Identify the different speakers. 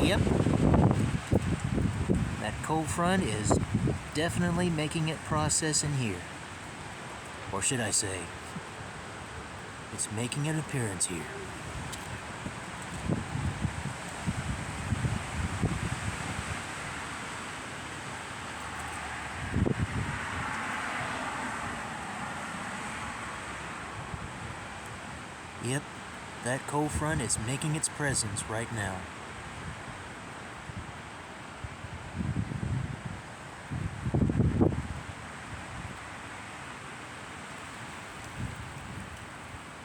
Speaker 1: Yep, that cold front is definitely making it process in here. Or should I say, it's making an appearance here. Yep, that cold front is making its presence right now.